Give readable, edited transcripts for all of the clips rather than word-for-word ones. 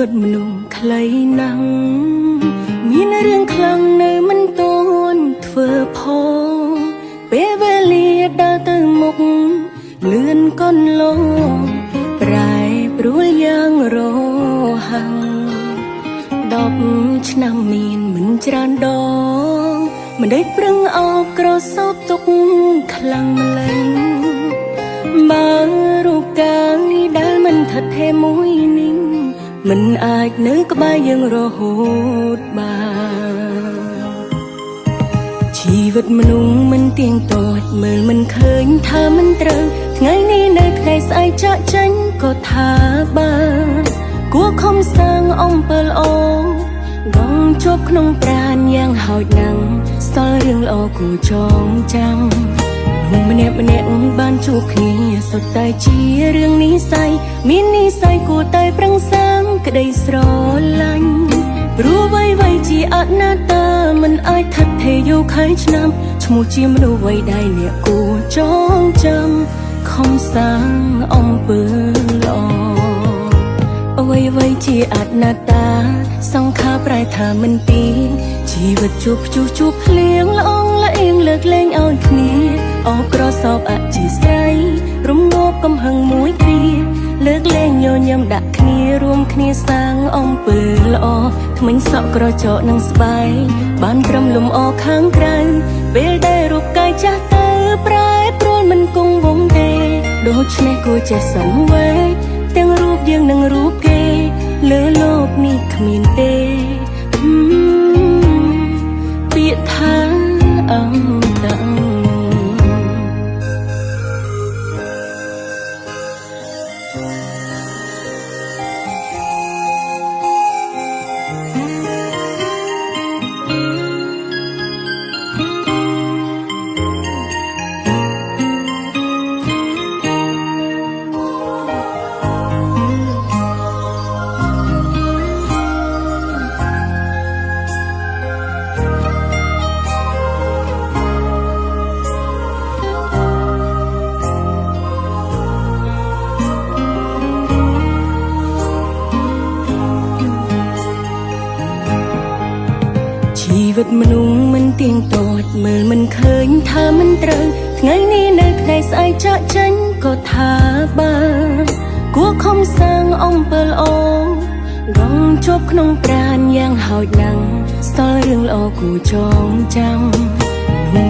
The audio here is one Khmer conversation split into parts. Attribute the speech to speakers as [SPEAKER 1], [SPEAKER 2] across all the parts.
[SPEAKER 1] វិតមនុស្សខ្លីណាស់មានរឿងខ្លាំងនៅមិនតន់ធ្វើផងពេលវេលាដើរទៅមុខលឿនកន្លងប្រែប្រួលយ៉ាងរហ័ស10ឆ្នាំមានមិនច្រើនដងមិនដេចប្រឹងអោបក្រសោបទុកខ្លាំងម្ល៉េះបើរូបកាយដែលមិនថិតថេរមួយនេះមិនអាចនៅក្បែរយើងរហូតបានជីវិតមនុស្សមិនទៀងទាត់មើលមិនឃើញថាមិនត្រូវថ្ងៃនេះនៅថ្ងៃស្អែកចាក់ចេញក៏ថាបានគួរខំសាងអំពើល្អដងជាប់ក្នុងប្រាណយ៉ាងហោចណាស់ស្ទល់រឿងល្អគួរចងចាំម្នាក់បានជួបគ្នាសុទ្ធតែជារឿងនិស្ស័យមាននិស្ស័យគួរតែប្រឹងសាងក្តីស្រឡាញ់ព្រោះអ្វីជាអនត្តាមិនអាចថិតថេរយកខែឆ្នាំឈ្មោះជាមនុស្សវ័យដែលអ្នកគួរចងចាំខំសាងអំពើល្អអ្វីជាអនត្តាសង្ខារប្រែថាមិនទីជីវិតជួបភ្លៀងល្អងល្អៀងលើកលែងឲ្យគ្នាអបក្រសោបអធិស្ឋ័យរំងាប់កំហឹងមួយគ្រាលើកលែងញញឹមដាក់គ្នារួមគ្នាសាងអំពើល្អថ្មិញសក់ក្រចកនឹងស្បែកបានត្រឹមលំអខាងក្រៅពេលដែលរូបកាយចាស់ទៅប្រែប្រួលមិនគង់វង្សទេដូច្នេះគួរចេះសង្វេគទាំងរូបយើងនិងរូបគេលើលោកនេះគ្មានទេពាក្យថាអន្តរជីវិតមនុស្សមិនទៀងទាត់មើលមិនឃើញថាមិនត្រូវថ្ងៃនេះនៅថ្ងៃស្អែកចាក់ចេញក៏ថាបានគួរខំសាងអំពើល្អរងជាប់ក្នុងប្រាណយ៉ាងហោចណាស់ស្ទល់រឿងល្អគួរចងចាំ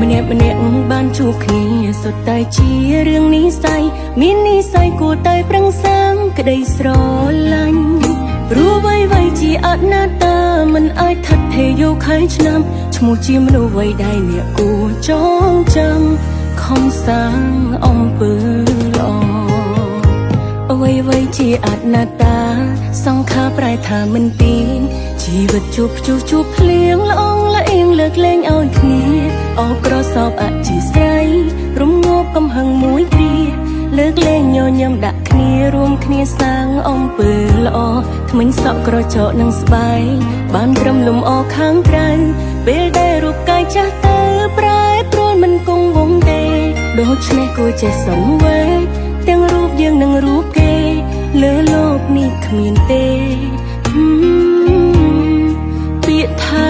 [SPEAKER 1] ម្នាក់បានជួបគ្នាសុទ្ធតែជារឿងនិស្ស័យមាននិស្ស័យគួរតែប្រឹងសាងក្តីស្រឡាញ់ព្រោះអ្វីជាអនត្តាមិនអាចថិតថេរយកខែឆ្នាំឈ្មោះជាមនុស្សវ័យដែលអ្នកគួរចងចាំខំសាងអំពើល្អអ្វីជាអនត្តាសង្ខារប្រែថាមិនទីជីវិតជួបភ្លៀងល្អងល្អៀងលើកលែងឲ្យគ្នាអបក្រសោបអធិស្ឋ័យរំងាប់កំហឹងមួយគ្រាលើកលែងញញឹមដាក់គ្នារួមគ្នាសាងអំពើល្អថ្មិញសក់ក្រចកនឹងស្បែកបានត្រឹមលំអខាងក្រៅពេលដែលរូបកាយចាស់ទៅប្រែប្រួលមិនគង់វង្សទេដូច្នេះគួរចេះសង្វេគទាំងរូបយើងនិងរូបគេលើលោកនេះគ្មានទេពាក្យថា